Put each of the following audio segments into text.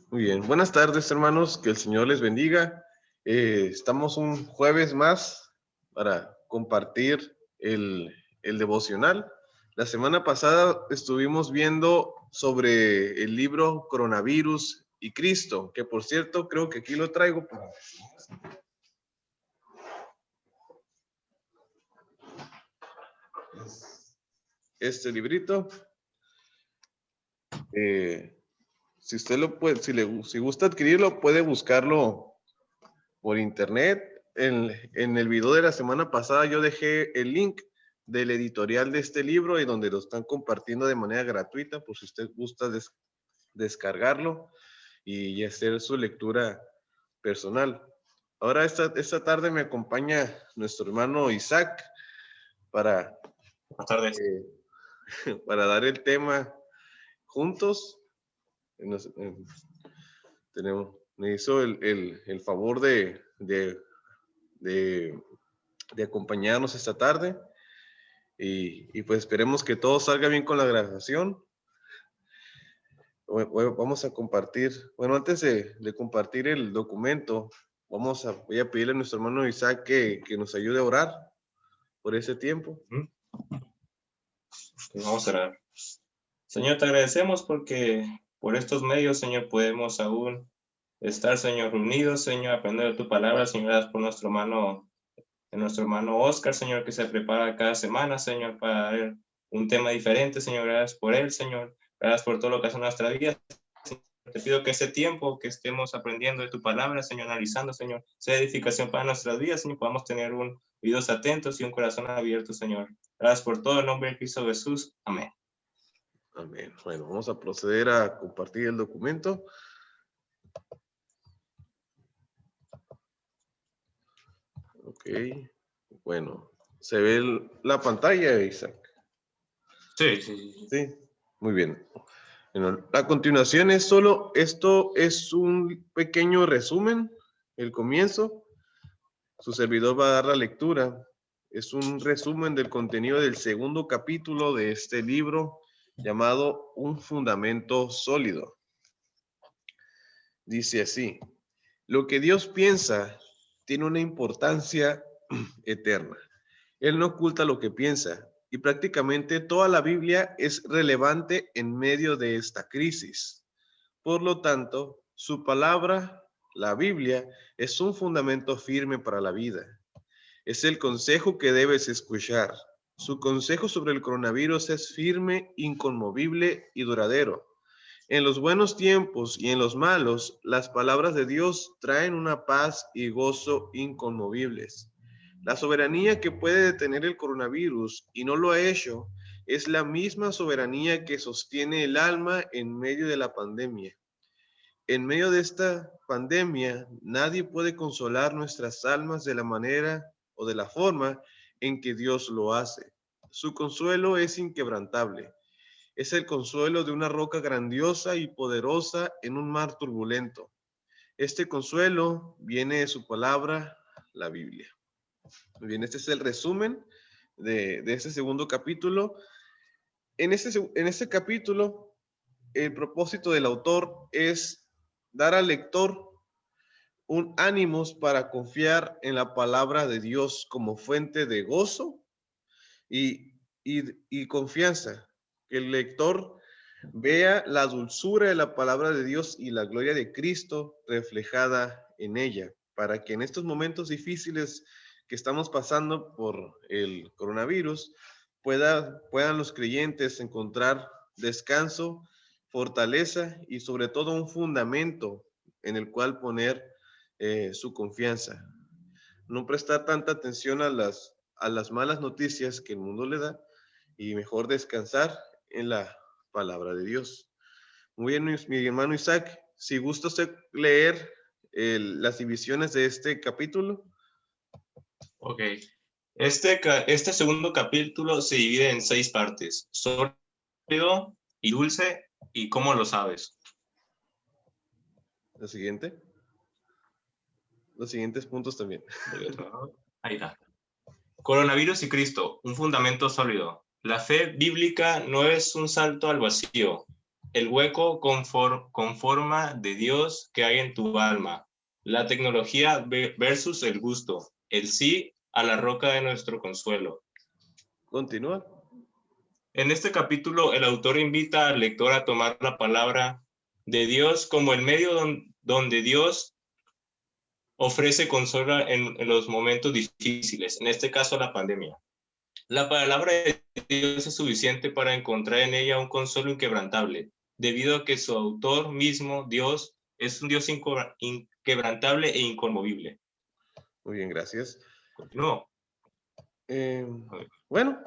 Muy bien, buenas tardes hermanos, que el Señor les bendiga. Estamos un jueves más para compartir el devocional. La semana pasada estuvimos viendo sobre el libro Coronavirus y Cristo, que por cierto creo que aquí lo traigo para este librito. Si usted lo puede, si gusta adquirirlo, puede buscarlo por internet. En el video de la semana pasada yo dejé el link del editorial de este libro y donde lo están compartiendo de manera gratuita por si usted gusta descargarlo y hacer su lectura personal. Ahora esta tarde me acompaña nuestro hermano Isaac para, Buenas tardes. para dar el tema juntos. Me hizo el favor de acompañarnos esta tarde y pues esperemos que todo salga bien con la grabación. Vamos a compartir, bueno, antes de compartir el documento, voy a pedirle a nuestro hermano Isaac que nos ayude a orar por ese tiempo. Vamos a orar. Señor, te agradecemos porque por estos medios, Señor, podemos aún estar, Señor, reunidos, Señor, aprender de tu palabra, Señor, gracias por nuestro hermano Oscar, Señor, que se prepara cada semana, Señor, para ver un tema diferente, Señor, gracias por él, Señor, gracias por todo lo que hace en nuestra vida. Te pido que ese tiempo que estemos aprendiendo de tu palabra, Señor, analizando, Señor, sea edificación para nuestras vidas, Señor, podamos tener oídos atentos y un corazón abierto, Señor. Gracias por todo, en nombre de Cristo Jesús. Amén. Amén. Bueno, vamos a proceder a compartir el documento. Ok. Bueno, ¿se ve la pantalla, Isaac? Sí. Sí, muy bien. Bueno, a continuación esto es un pequeño resumen, el comienzo. Su servidor va a dar la lectura. Es un resumen del contenido del segundo capítulo de este libro llamado Un fundamento sólido. Dice así: lo que Dios piensa tiene una importancia eterna. Él no oculta lo que piensa, y prácticamente toda la Biblia es relevante en medio de esta crisis. Por lo tanto, su palabra, la Biblia, es un fundamento firme para la vida. Es el consejo que debes escuchar. Su consejo sobre el coronavirus es firme, inconmovible y duradero. En los buenos tiempos y en los malos, las palabras de Dios traen una paz y gozo inconmovibles. La soberanía que puede detener el coronavirus y no lo ha hecho es la misma soberanía que sostiene el alma en medio de la pandemia. En medio de esta pandemia, nadie puede consolar nuestras almas de la manera o de la forma en que Dios lo hace. Su consuelo es inquebrantable. Es el consuelo de una roca grandiosa y poderosa en un mar turbulento. Este consuelo viene de su palabra, la Biblia. Muy bien, este es el resumen de este segundo capítulo. En este capítulo, el propósito del autor es dar al lector un ánimos para confiar en la palabra de Dios como fuente de gozo y confianza. Que el lector vea la dulzura de la palabra de Dios y la gloria de Cristo reflejada en ella, para que en estos momentos difíciles que estamos pasando por el coronavirus, puedan los creyentes encontrar descanso, fortaleza y sobre todo un fundamento en el cual poner su confianza. No prestar tanta atención a las malas noticias que el mundo le da y mejor descansar en la palabra de Dios. Muy bien, mi hermano Isaac, si gusta usted leer las divisiones de este capítulo. Ok. Este segundo capítulo se divide en 6 partes: sólido y dulce y cómo lo sabes. La siguiente. Los siguientes puntos también. Ahí está. Coronavirus y Cristo, un fundamento sólido. La fe bíblica no es un salto al vacío, el hueco con forma de Dios que hay en tu alma, la tecnología versus el gusto, el sí a la roca de nuestro consuelo. Continúa. En este capítulo, el autor invita al lector a tomar la palabra de Dios como el medio donde Dios ofrece consuelo en los momentos difíciles, en este caso la pandemia. La palabra de Dios es suficiente para encontrar en ella un consuelo inquebrantable, debido a que su autor mismo, Dios, es un Dios inquebrantable e inconmovible. Muy bien, gracias. Continúo. Bueno,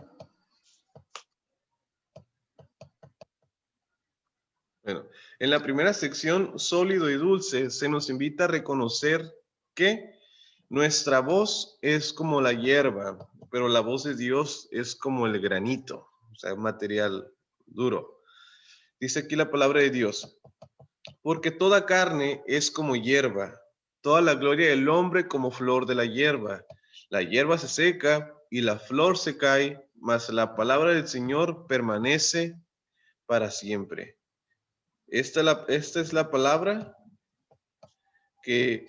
en la primera sección, sólido y dulce, se nos invita a reconocer que nuestra voz es como la hierba, pero la voz de Dios es como el granito, o sea, material duro. Dice aquí la palabra de Dios, porque toda carne es como hierba, toda la gloria del hombre como flor de la hierba. La hierba se seca y la flor se cae, mas la palabra del Señor permanece para siempre. Esta es la palabra que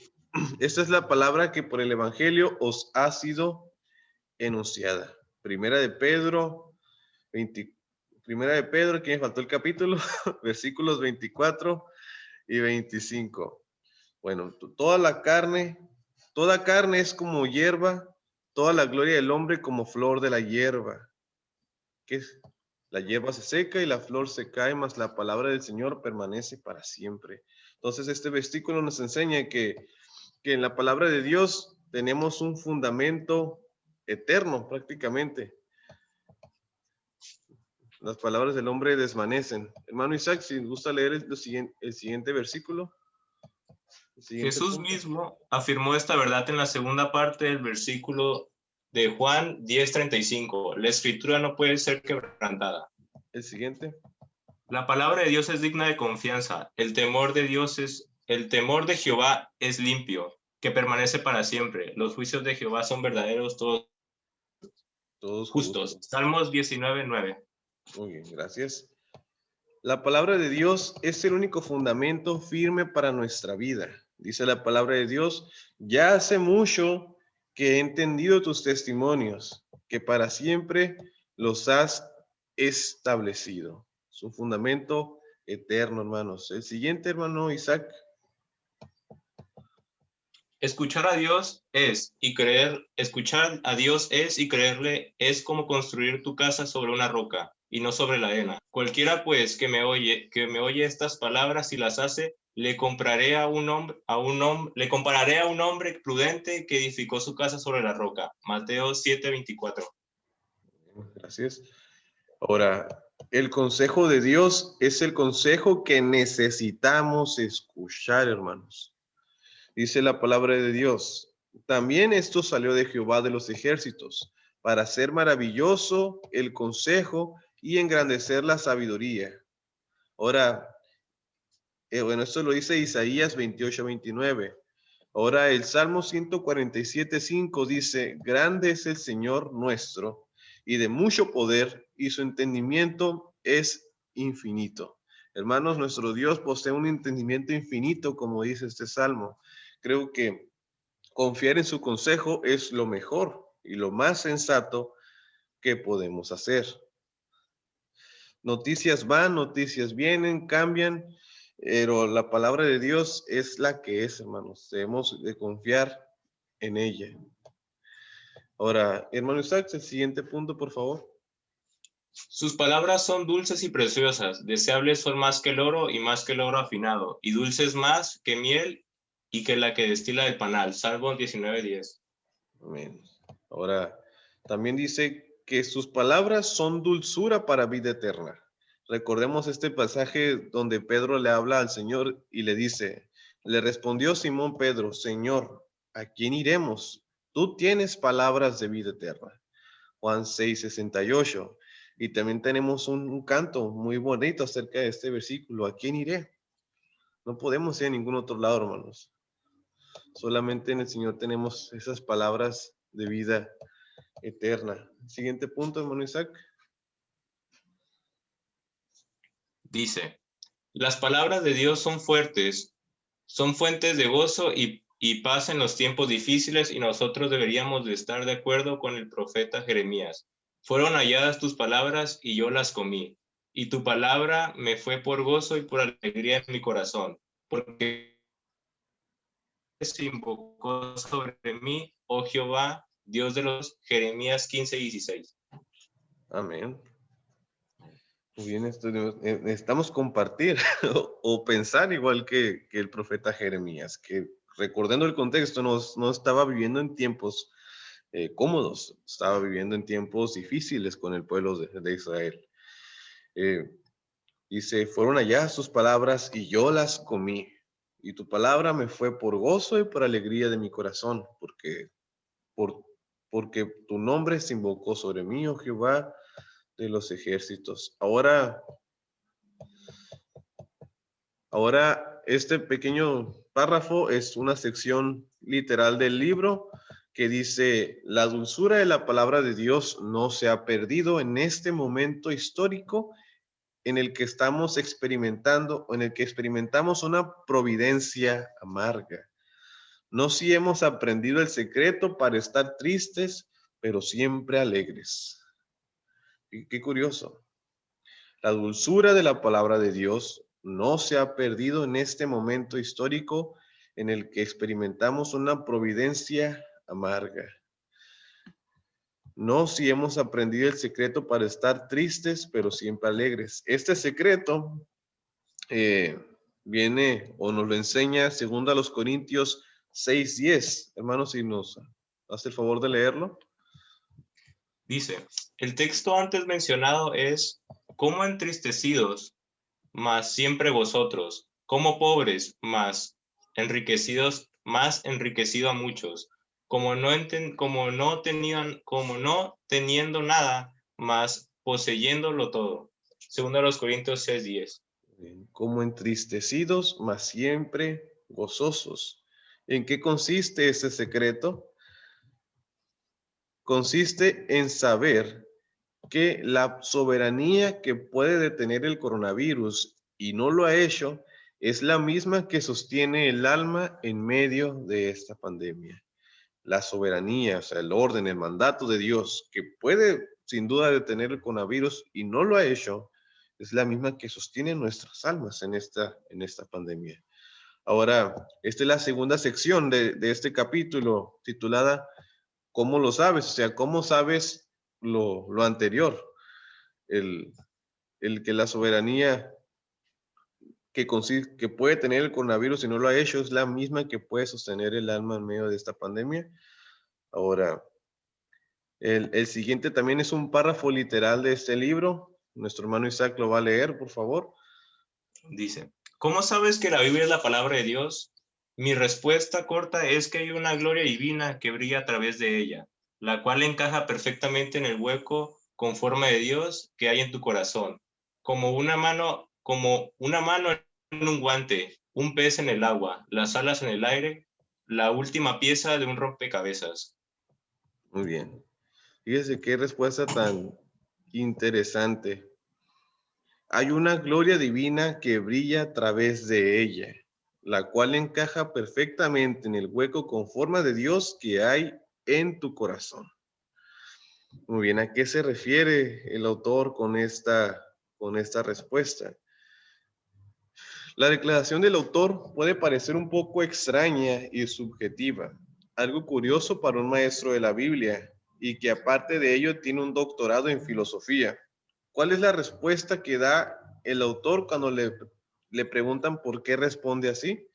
esta es la palabra que por el evangelio os ha sido enunciada. Primera de Pedro 20, Primera de Pedro, aquí me faltó el capítulo, versículos 24 y 25. Bueno, toda carne es como hierba, toda la gloria del hombre como flor de la hierba. ¿Qué es? La hierba se seca y la flor se cae, mas la palabra del Señor permanece para siempre. Entonces, este versículo nos enseña que en la palabra de Dios tenemos un fundamento eterno prácticamente. Las palabras del hombre desvanecen. Hermano Isaac, si gusta leer el siguiente versículo. Jesús Punto. mismo afirmó esta verdad en la segunda parte del versículo de Juan 10:35. La escritura no puede ser quebrantada. El siguiente. La palabra de Dios es digna de confianza. El temor de Jehová es limpio, que permanece para siempre. Los juicios de Jehová son verdaderos, todos justos. Salmos 19:9. Muy bien, gracias. La palabra de Dios es el único fundamento firme para nuestra vida. Dice la palabra de Dios, ya hace mucho que he entendido tus testimonios, que para siempre los has establecido. Es un fundamento eterno, hermanos. El siguiente, hermano Isaac. Escuchar a Dios es y creerle es como construir tu casa sobre una roca y no sobre la arena. Cualquiera pues que me oye estas palabras y las hace, le compararé a un hombre prudente que edificó su casa sobre la roca. Mateo 7:24. Gracias. Ahora, el consejo de Dios es el consejo que necesitamos escuchar, hermanos. Dice la palabra de Dios, también esto salió de Jehová de los ejércitos, para hacer maravilloso el consejo y engrandecer la sabiduría. Ahora, esto lo dice Isaías 28:29. Ahora el Salmo 147:5 dice, grande es el Señor nuestro y de mucho poder y su entendimiento es infinito. Hermanos, nuestro Dios posee un entendimiento infinito, como dice este Salmo. Creo que confiar en su consejo es lo mejor y lo más sensato que podemos hacer. Noticias van, noticias vienen, cambian, pero la palabra de Dios es la que es, hermanos. Debemos de confiar en ella. Ahora, hermano Isaac, el siguiente punto, por favor. Sus palabras son dulces y preciosas, deseables son más que el oro y más que el oro afinado, y dulces más que miel y que la que destila el panal. Salmo 19:10. Amén. Ahora, también dice que sus palabras son dulzura para vida eterna. Recordemos este pasaje donde Pedro le habla al Señor y le dice, le respondió Simón Pedro, Señor, ¿a quién iremos? Tú tienes palabras de vida eterna. Juan 6:68. Y también tenemos un canto muy bonito acerca de este versículo. ¿A quién iré? No podemos ir a ningún otro lado, hermanos. Solamente en el Señor tenemos esas palabras de vida eterna. Siguiente punto, hermano Isaac. Dice, las palabras de Dios son fuertes, son fuentes de gozo y paz en los tiempos difíciles, y nosotros deberíamos de estar de acuerdo con el profeta Jeremías. Fueron halladas tus palabras y yo las comí, y tu palabra me fue por gozo y por alegría en mi corazón, porque se invocó sobre mí, oh Jehová, Dios de los Jeremías 15:16. Amén. Muy bien, necesitamos compartir o pensar igual que el profeta Jeremías, que recordando el contexto, no estaba viviendo en tiempos cómodos, estaba viviendo en tiempos difíciles con el pueblo de Israel. Dice, fueron allá sus palabras y yo las comí, y tu palabra me fue por gozo y por alegría de mi corazón, por, porque tu nombre se invocó sobre mí, oh Jehová de los ejércitos. Ahora, este pequeño párrafo es una sección literal del libro que dice, la dulzura de la palabra de Dios no se ha perdido en este momento histórico en el que estamos experimentando, o en el que experimentamos una providencia amarga. No si hemos aprendido el secreto para estar tristes, pero siempre alegres. Y qué curioso. La dulzura de la palabra de Dios no se ha perdido en este momento histórico en el que experimentamos una providencia amarga. No si hemos aprendido el secreto para estar tristes, pero siempre alegres. Este secreto viene o nos lo enseña segundo a los Corintios 6:10. Hermanos, si nos hace el favor de leerlo. Dice, el texto antes mencionado es, como entristecidos, mas siempre vosotros, como pobres, mas enriquecidos, más enriquecido a muchos, como no teniendo nada, mas poseyéndolo todo. Segundo a los Corintios 6:10. Como entristecidos, mas siempre gozosos. ¿En qué consiste ese secreto? Consiste en saber que la soberanía que puede detener el coronavirus y no lo ha hecho es la misma que sostiene el alma en medio de esta pandemia. La soberanía, o sea, el orden, el mandato de Dios que puede sin duda detener el coronavirus y no lo ha hecho, es la misma que sostiene nuestras almas en esta pandemia. Ahora, esta es la segunda sección de este capítulo titulada ¿Cómo lo sabes? O sea, ¿cómo sabes lo anterior? El, el que la soberanía que puede tener el coronavirus y no lo ha hecho es la misma que puede sostener el alma en medio de esta pandemia. Ahora, el siguiente también es un párrafo literal de este libro. Nuestro hermano Isaac lo va a leer, por favor. Dice, ¿cómo sabes que la Biblia es la palabra de Dios? Mi respuesta corta es que hay una gloria divina que brilla a través de ella, la cual encaja perfectamente en el hueco con forma de Dios que hay en tu corazón, como una mano en un guante, un pez en el agua, las alas en el aire, la última pieza de un rompecabezas. Muy bien. Fíjese qué respuesta tan interesante. Hay una gloria divina que brilla a través de ella, la cual encaja perfectamente en el hueco con forma de Dios que hay en tu corazón. Muy bien, ¿a qué se refiere el autor con esta respuesta? La declaración del autor puede parecer un poco extraña y subjetiva, algo curioso para un maestro de la Biblia y que aparte de ello tiene un doctorado en filosofía. ¿Cuál es la respuesta que da el autor cuando le preguntan por qué responde así?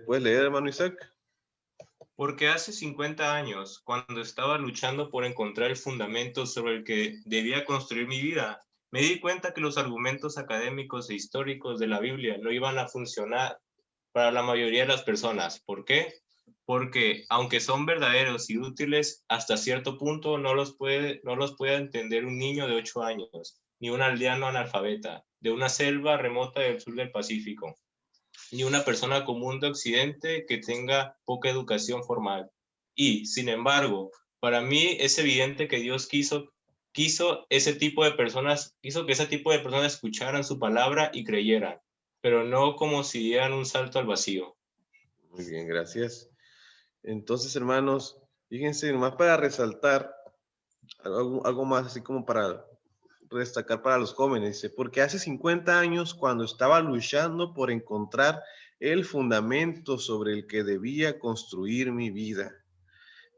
¿Puedes leer, hermano Isaac? Porque hace 50 años, cuando estaba luchando por encontrar el fundamento sobre el que debía construir mi vida, me di cuenta que los argumentos académicos e históricos de la Biblia no iban a funcionar para la mayoría de las personas. ¿Por qué? Porque aunque son verdaderos y útiles, hasta cierto punto no los puede entender un niño de 8 años, ni un aldeano analfabeta, de una selva remota del sur del Pacífico, ni una persona común de Occidente que tenga poca educación formal. Y, sin embargo, para mí es evidente que Dios quiso quiso que ese tipo de personas escucharan su palabra y creyeran, pero no como si dieran un salto al vacío. Muy bien, gracias. Entonces, hermanos, fíjense, nomás para resaltar algo más, así como para destacar para los jóvenes, dice, porque hace 50 años, cuando estaba luchando por encontrar el fundamento sobre el que debía construir mi vida,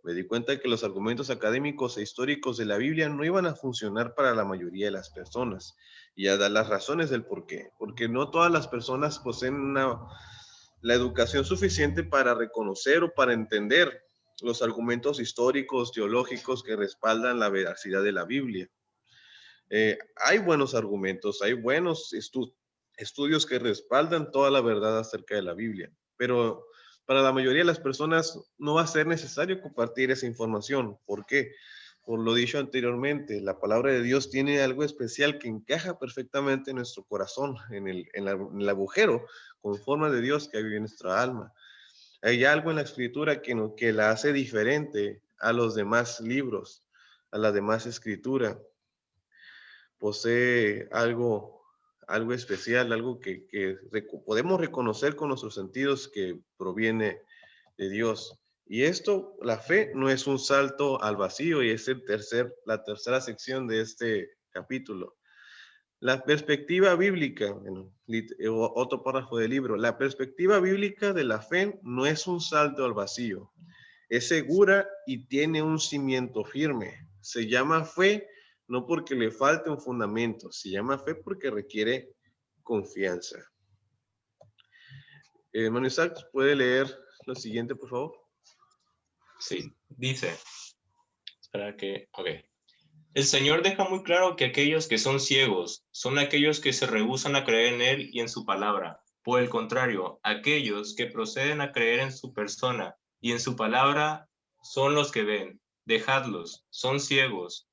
me di cuenta que los argumentos académicos e históricos de la Biblia no iban a funcionar para la mayoría de las personas. Y a dar las razones del por qué. Porque no todas las personas poseen la educación suficiente para reconocer o para entender los argumentos históricos, teológicos que respaldan la veracidad de la Biblia. Hay buenos argumentos, hay buenos estudios que respaldan toda la verdad acerca de la Biblia, pero para la mayoría de las personas no va a ser necesario compartir esa información. ¿Por qué? Por lo dicho anteriormente, la palabra de Dios tiene algo especial que encaja perfectamente en nuestro corazón, en el agujero con forma de Dios que vive en nuestra alma. Hay algo en la escritura que la hace diferente a los demás libros, a la demás escritura. Posee algo especial, algo que podemos reconocer con nuestros sentidos que proviene de Dios. Y esto, la fe, no es un salto al vacío y es la tercera sección de este capítulo. La perspectiva bíblica, bueno, otro párrafo del libro, la perspectiva bíblica de la fe no es un salto al vacío, es segura y tiene un cimiento firme. Se llama fe no porque le falte un fundamento, se llama fe porque requiere confianza. Hermano Isaac, ¿puede leer lo siguiente, por favor? Sí, dice, ok. El Señor deja muy claro que aquellos que son ciegos son aquellos que se rehúsan a creer en Él y en su palabra. Por el contrario, aquellos que proceden a creer en su persona y en su palabra son los que ven. Dejadlos, son ciegos.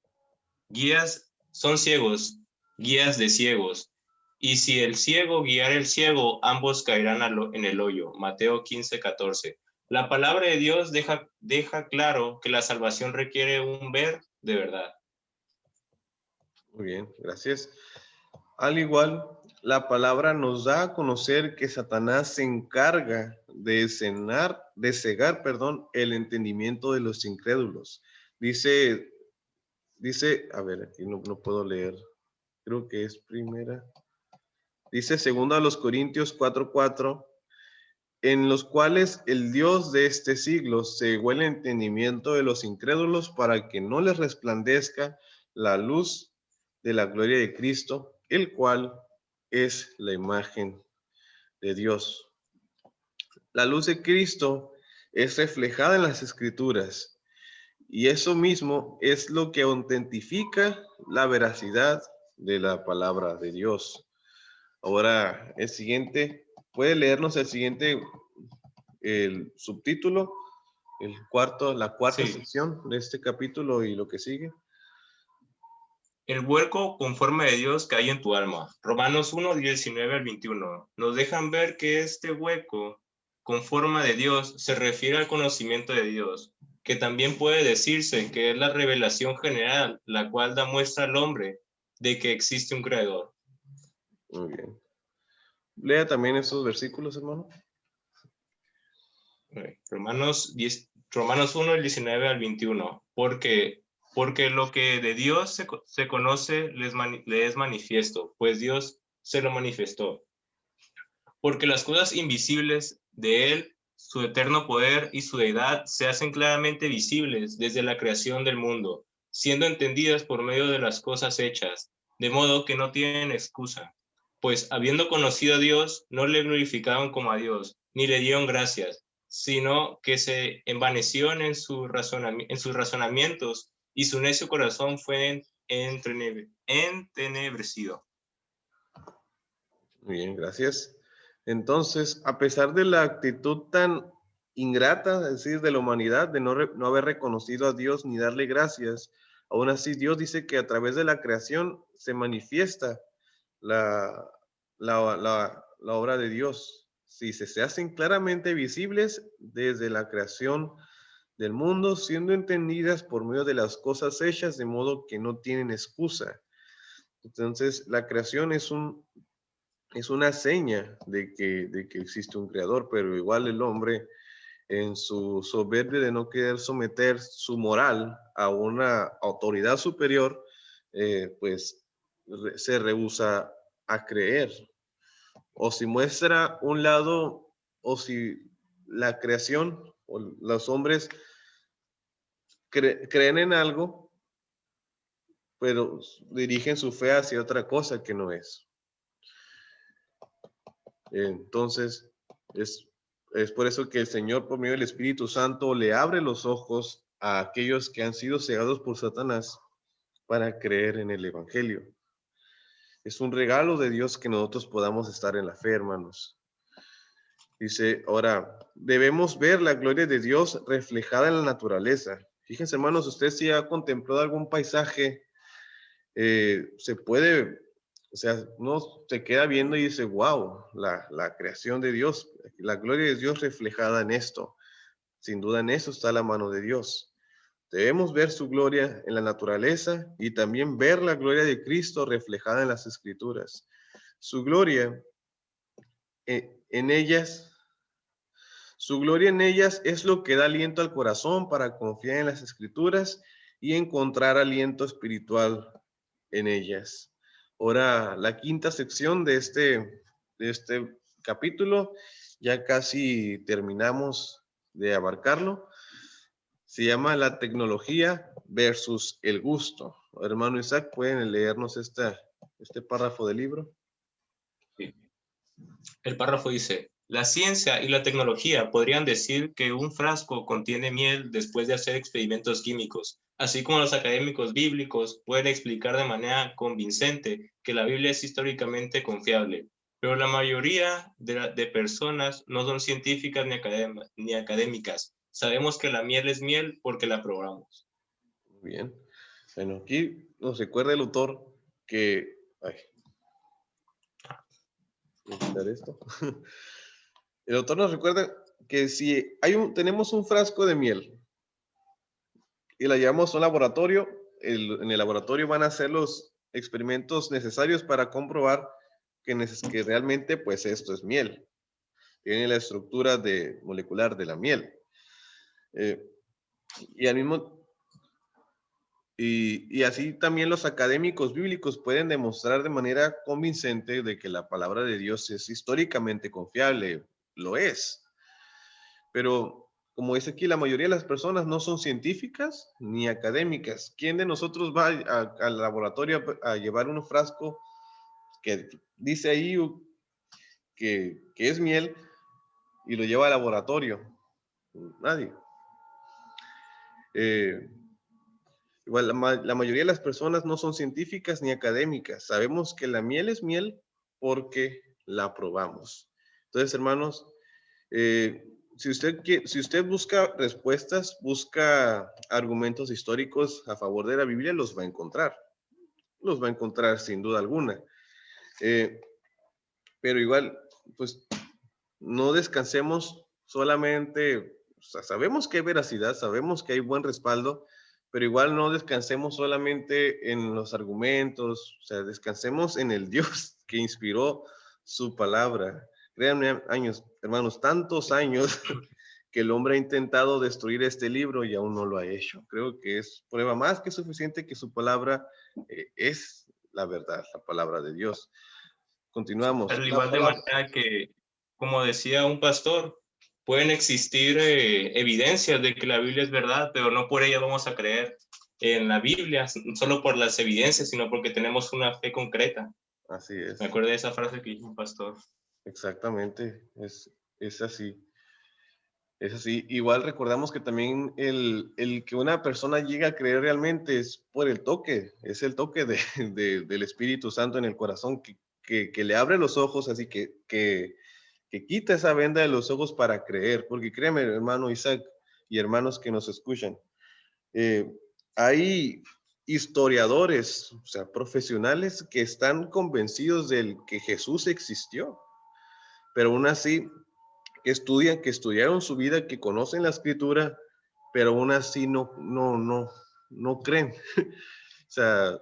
Son ciegos, guías de ciegos. Y si el ciego guiara el ciego, ambos caerán en el hoyo. Mateo 15:14. La palabra de Dios deja claro que la salvación requiere un ver de verdad. Muy bien, gracias. Al igual, la palabra nos da a conocer que Satanás se encarga de cegar, el entendimiento de los incrédulos. Dice, a ver, aquí no puedo leer, creo que es primera. Dice segundo a los Corintios 4:4, en los cuales el Dios de este siglo cegó el entendimiento de los incrédulos para que no les resplandezca la luz de la gloria de Cristo, el cual es la imagen de Dios. La luz de Cristo es reflejada en las Escrituras y eso mismo es lo que autentifica la veracidad de la palabra de Dios. Ahora, el siguiente, ¿puede leernos el siguiente, el subtítulo, la cuarta Sí. sección de este capítulo y lo que sigue? El hueco conforme de Dios que hay en tu alma. Romanos 1:19-21. Nos dejan ver que este hueco con forma de Dios se refiere al conocimiento de Dios, que también puede decirse que es la revelación general, la cual da muestra al hombre de que existe un creador. Muy bien. Lea también esos versículos, hermano. Romanos 1:19-21. Porque lo que de Dios se conoce le es manifiesto, pues Dios se lo manifestó. Porque las cosas invisibles de Él, su eterno poder y su deidad, se hacen claramente visibles desde la creación del mundo, siendo entendidas por medio de las cosas hechas, de modo que no tienen excusa. Pues habiendo conocido a Dios, no le glorificaban como a Dios, ni le dieron gracias, sino que se envanecieron en sus razonamientos, y su necio corazón fue entenebrecido. Muy bien, gracias. Entonces, a pesar de la actitud tan ingrata, es decir, de la humanidad, de no haber reconocido a Dios ni darle gracias, aún así Dios dice que a través de la creación se manifiesta la, la obra de Dios. Sí, se hacen claramente visibles desde la creación del mundo, siendo entendidas por medio de las cosas hechas, de modo que no tienen excusa. Entonces, la creación es una seña de que existe un creador, pero igual el hombre, en su soberbia de no querer someter su moral a una autoridad superior, pues se rehúsa a creer. O si muestra un lado, o si la creación o los hombres creen en algo, pero dirigen su fe hacia otra cosa que no es. Entonces, es por eso que el Señor, por medio del Espíritu Santo, le abre los ojos a aquellos que han sido cegados por Satanás para creer en el Evangelio. Es un regalo de Dios que nosotros podamos estar en la fe, hermanos. Dice, ahora, debemos ver la gloria de Dios reflejada en la naturaleza. Fíjense, hermanos, usted si ha contemplado algún paisaje, se puede, o sea, uno se queda viendo y dice, wow, la creación de Dios, la gloria de Dios reflejada en esto. Sin duda en eso está la mano de Dios. Debemos ver su gloria en la naturaleza y también ver la gloria de Cristo reflejada en las Escrituras. Su gloria en ellas, su gloria en ellas es lo que da aliento al corazón para confiar en las Escrituras y encontrar aliento espiritual en ellas. Ahora, la quinta sección de este capítulo, ya casi terminamos de abarcarlo. Se llama La tecnología versus el gusto. Hermano Isaac, ¿pueden leernos este párrafo del libro? Sí. El párrafo dice, la ciencia y la tecnología podrían decir que un frasco contiene miel después de hacer experimentos químicos, así como los académicos bíblicos pueden explicar de manera convincente que la Biblia es históricamente confiable, pero la mayoría de personas no son científicas ni académicas. Sabemos que la miel es miel porque la probamos. Muy bien. Bueno, aquí nos recuerda el autor que... Ay, voy a quitar esto. El autor nos recuerda que si tenemos un frasco de miel y la llevamos a un laboratorio, en el laboratorio van a hacer los experimentos necesarios para comprobar que realmente pues esto es miel. Tiene la estructura molecular de la miel. Y al mismo y así también los académicos bíblicos pueden demostrar de manera convincente de que la palabra de Dios es históricamente confiable. Lo es. Pero como dice aquí, la mayoría de las personas no son científicas ni académicas. ¿Quién de nosotros va al laboratorio a llevar un frasco que dice ahí que es miel y lo lleva al laboratorio? Nadie. Igual, la mayoría de las personas no son científicas ni académicas. Sabemos que la miel es miel porque la probamos. Entonces, hermanos, si usted busca respuestas, busca argumentos históricos a favor de la Biblia, los va a encontrar. Los va a encontrar sin duda alguna. Pero igual, pues, no descansemos solamente, o sea, sabemos que hay veracidad, sabemos que hay buen respaldo, pero igual no descansemos solamente en los argumentos, o sea, descansemos en el Dios que inspiró su palabra. Créanme, hermanos, tantos años que el hombre ha intentado destruir este libro y aún no lo ha hecho. Creo que es prueba más que suficiente que su palabra es la verdad, la palabra de Dios. Continuamos. Al igual de manera que, como decía un pastor, pueden existir evidencias de que la Biblia es verdad, pero no por ello vamos a creer en la Biblia, solo por las evidencias, sino porque tenemos una fe concreta. Así es. Me acuerdo de esa frase que dijo un pastor. Exactamente, es así. Es así. Igual recordamos que también el que una persona llega a creer realmente es por el toque, es el toque del Espíritu Santo en el corazón que le abre los ojos, así que quita esa venda de los ojos para creer, porque créeme, hermano Isaac y hermanos que nos escuchan, hay historiadores, o sea, profesionales que están convencidos de que Jesús existió, pero aún así que estudiaron su vida, que conocen la escritura pero aún así no creen. O sea,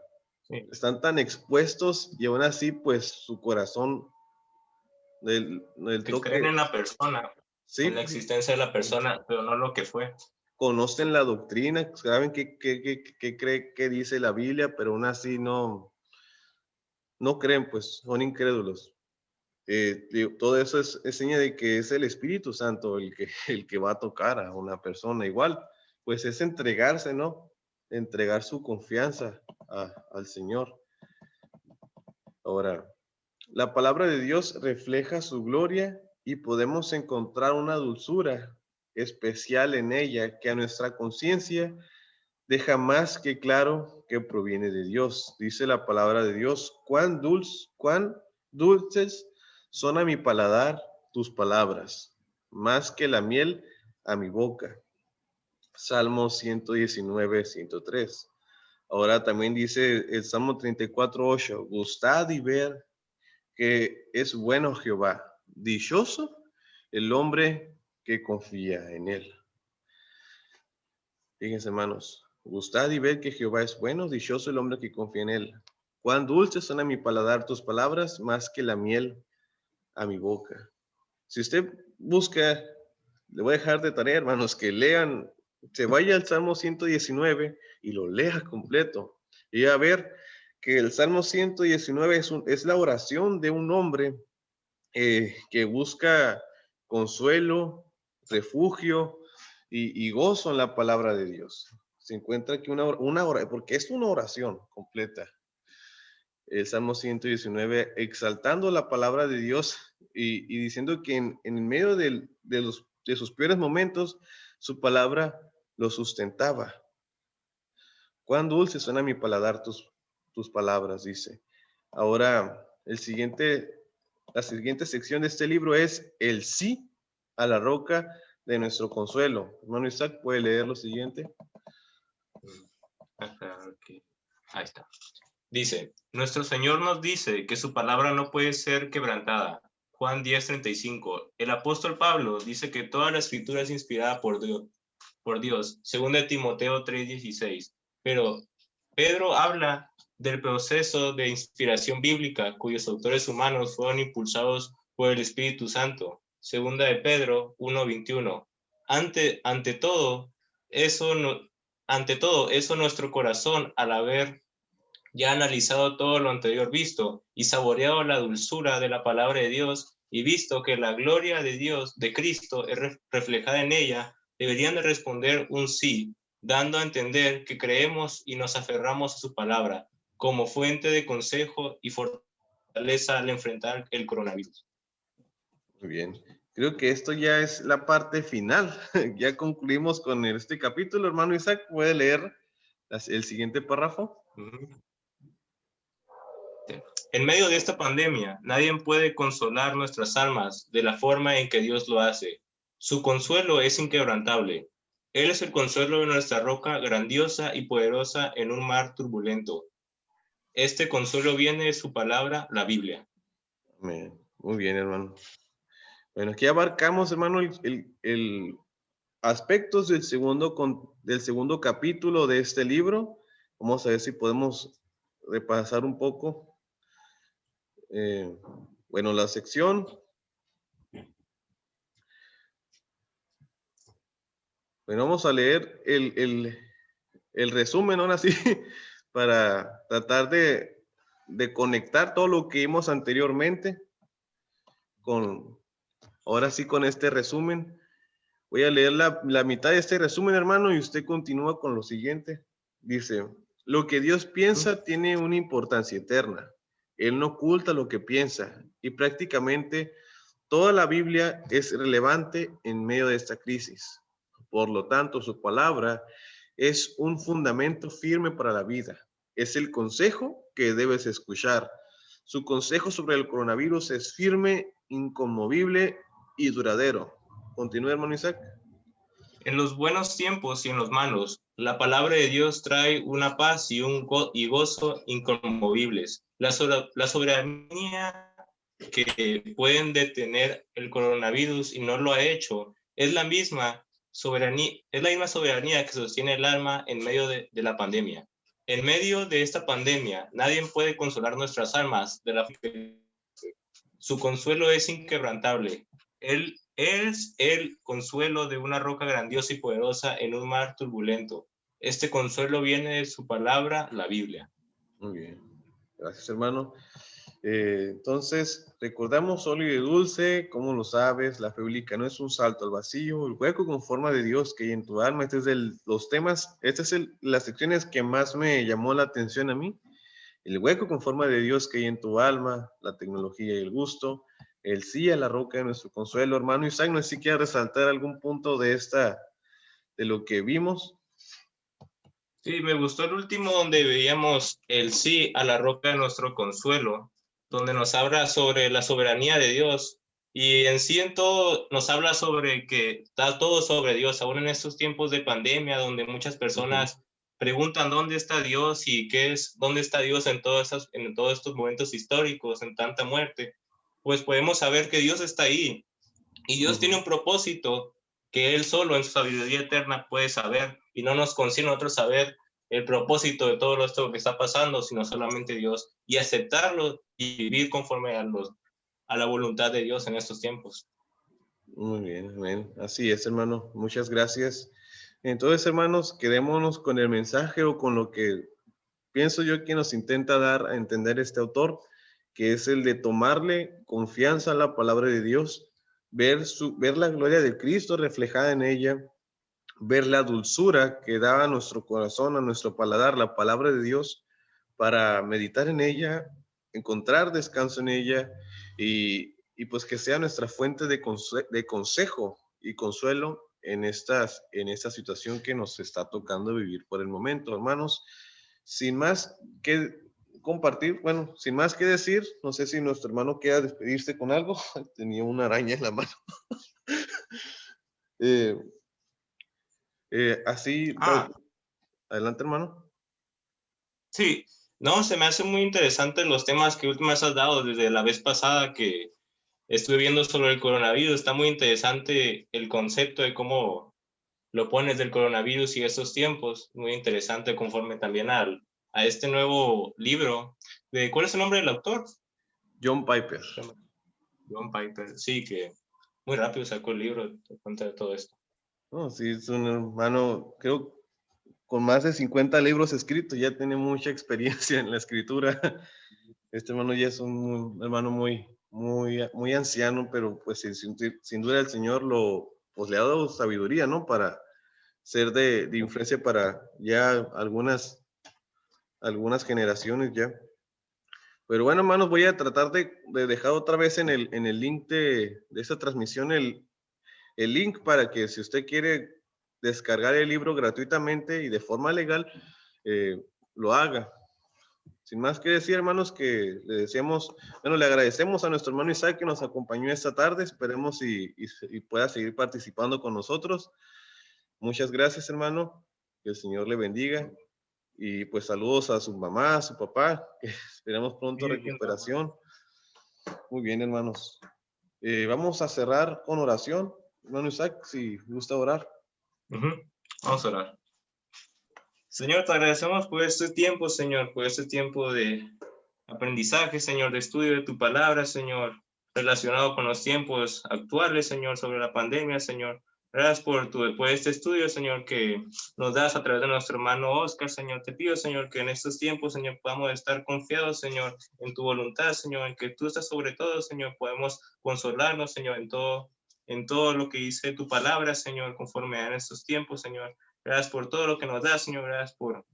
Sí. están tan expuestos y aún así, pues su corazón, el Que creen toque, en la persona, en la sí, existencia de la persona, pero no lo que fue. conocen la doctrina, saben qué dice la Biblia, pero aún así no creen, pues son incrédulos. Todo eso es seña de que es el Espíritu Santo el que va a tocar a una persona. Igual, pues es entregarse, ¿no? Entregar su confianza al Señor. Ahora, la palabra de Dios refleja su gloria y podemos encontrar una dulzura especial en ella que a nuestra conciencia deja más que claro que proviene de Dios. Dice la palabra de Dios, cuán dulces son a mi paladar tus palabras, más que la miel a mi boca. Salmo 119, 103. Ahora también dice el Salmo 34:8, gustad y ver que es bueno Jehová, dichoso el hombre que confía en él. Fíjense, hermanos, gustad y ved que Jehová es bueno, dichoso el hombre que confía en él. Cuán dulces son a mi paladar tus palabras, más que la miel a mi boca. Si usted busca, le voy a dejar de tarea, hermanos, que lean, se vaya al Salmo 119 y lo lea completo. Y a ver que el Salmo 119 es la oración de un hombre que busca consuelo, refugio y gozo en la palabra de Dios. Se encuentra aquí una oración, porque es una oración completa. El Salmo 119, exaltando la palabra de Dios y diciendo que en medio de sus peores momentos, su palabra lo sustentaba. Cuán dulce suena a mi paladar tus palabras, dice. Ahora, la siguiente sección de este libro es el sí a la roca de nuestro consuelo. Hermano Isaac, ¿puede leer lo siguiente? Okay. Ahí está. Dice, nuestro Señor nos dice que su palabra no puede ser quebrantada. Juan 10:35. El apóstol Pablo dice que toda la escritura es inspirada por Dios, según de Timoteo 3:16. Pero Pedro habla del proceso de inspiración bíblica cuyos autores humanos fueron impulsados por el Espíritu Santo. Segunda de Pedro 1:21. Ante todo, eso nuestro corazón, al haber ya analizado todo lo anterior visto y saboreado la dulzura de la palabra de Dios y visto que la gloria de Dios, de Cristo, es reflejada en ella, deberían de responder un sí, dando a entender que creemos y nos aferramos a su palabra como fuente de consejo y fortaleza al enfrentar el coronavirus. Muy bien. Creo que esto ya es la parte final. Ya concluimos con este capítulo. Hermano Isaac, ¿puede leer el siguiente párrafo? En medio de esta pandemia, nadie puede consolar nuestras almas de la forma en que Dios lo hace. Su consuelo es inquebrantable. Él es el consuelo de nuestra roca grandiosa y poderosa en un mar turbulento. Este consuelo viene de su palabra, la Biblia. Amén. Muy bien, hermano. Bueno, aquí abarcamos, hermano, el aspectos del segundo capítulo de este libro. Vamos a ver si podemos repasar un poco. Bueno, la sección. Bueno, vamos a leer el resumen, ahora sí, para tratar de conectar todo lo que vimos anteriormente ahora sí con este resumen. Voy a leer la mitad de este resumen, hermano, y usted continúa con lo siguiente. Dice, lo que Dios piensa tiene una importancia eterna. Él no oculta lo que piensa y prácticamente toda la Biblia es relevante en medio de esta crisis. Por lo tanto, su palabra es un fundamento firme para la vida. Es el consejo que debes escuchar. Su consejo sobre el coronavirus es firme, inconmovible y duradero. Continúa, hermano Isaac. En los buenos tiempos y en los malos, la palabra de Dios trae una paz y gozo inconmovibles. La soberanía que pueden detener el coronavirus y no lo ha hecho es la misma soberanía, es la misma soberanía que sostiene el alma en medio de la pandemia. En medio de esta pandemia, nadie puede consolar nuestras almas de la su consuelo es inquebrantable. Él es el consuelo de una roca grandiosa y poderosa en un mar turbulento. Este consuelo viene de su palabra, la Biblia. Muy bien. Gracias, hermano. Entonces, recordamos sólido y dulce, como lo sabes, la fe bíblica no es un salto al vacío, el hueco con forma de Dios que hay en tu alma. Este es los temas, las secciones que más me llamó la atención a mí. El hueco con forma de Dios que hay en tu alma, la tecnología y el gusto, el sí a la roca de nuestro consuelo. Hermano Isaac, no sé si quieres resaltar algún punto de lo que vimos. Sí, me gustó el último donde veíamos el sí a la roca de nuestro consuelo, donde nos habla sobre la soberanía de Dios y en sí en todo nos habla sobre que está todo sobre Dios, aún en estos tiempos de pandemia donde muchas personas preguntan dónde está Dios y dónde está Dios en en todos estos momentos históricos, en tanta muerte, pues podemos saber que Dios está ahí y Dios tiene un propósito que Él solo en su sabiduría eterna puede saber y no nos concierne a nosotros saber el propósito de todo esto que está pasando, sino solamente Dios y aceptarlo y vivir conforme a la voluntad de Dios en estos tiempos. Muy bien, amén. Así es, hermano. Muchas gracias. Entonces, hermanos, quedémonos con el mensaje o con lo que pienso yo que nos intenta dar a entender este autor, que es el de tomarle confianza a la palabra de Dios, ver la gloria de Cristo reflejada en ella, ver la dulzura que da a nuestro corazón, a nuestro paladar, la palabra de Dios, para meditar en ella, encontrar descanso en ella y pues que sea nuestra fuente de consejo y consuelo en esta situación que nos está tocando vivir por el momento, hermanos. Sin más que compartir, bueno, sin más que decir, no sé si nuestro hermano quiera despedirse con algo. Tenía una araña en la mano. eh, así, adelante, hermano. Sí, no, se me hace muy interesante los temas que últimas has dado desde la vez pasada que estuve viendo sobre el coronavirus. Está muy interesante el concepto de cómo lo pones del coronavirus y estos tiempos. Muy interesante conforme también a este nuevo libro. ¿Cuál es el nombre del autor? John Piper. John Piper. Sí, que muy rápido sacó el libro, te cuenta de todo esto. No, sí, es un hermano, creo, con más de 50 libros escritos, ya tiene mucha experiencia en la escritura. Este hermano ya es un hermano muy anciano, pero pues sin duda el Señor pues le ha dado sabiduría, ¿no? Para ser de influencia para ya algunas generaciones ya. Pero bueno, hermanos, voy a tratar de dejar otra vez en el link de esta transmisión el link para que si usted quiere descargar el libro gratuitamente y de forma legal, lo haga. Sin más que decir, hermanos, que le deseamos, bueno, le agradecemos a nuestro hermano Isaac que nos acompañó esta tarde. Esperemos y pueda seguir participando con nosotros. Muchas gracias, hermano. Que el Señor le bendiga. Y pues saludos a su mamá, a su papá. Que esperemos pronto recuperación. Muy bien, hermanos. Vamos a cerrar con oración. Hermano Isaac, si gusta orar. Vamos a orar. Señor, te agradecemos por este tiempo, Señor, por este tiempo de aprendizaje, Señor, de estudio de tu palabra, Señor, relacionado con los tiempos actuales, Señor, sobre la pandemia, Señor. Gracias por este estudio, Señor, que nos das a través de nuestro hermano Oscar, Señor. Te pido, Señor, que en estos tiempos, Señor, podamos estar confiados, Señor, en tu voluntad, Señor, en que tú estás sobre todo, Señor. Podemos consolarnos, Señor, en todo lo que dice tu palabra, Señor, conforme a estos tiempos, Señor. Gracias por todo lo que nos das, Señor. Gracias por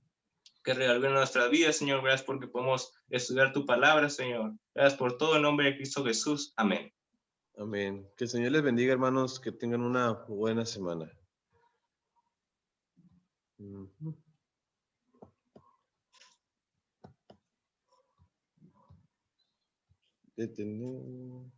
que regaló en nuestras vidas, Señor. Gracias porque podemos estudiar tu palabra, Señor. Gracias por todo en nombre de Cristo Jesús. Amén. Amén. Que el Señor les bendiga, hermanos, que tengan una buena semana. Detener.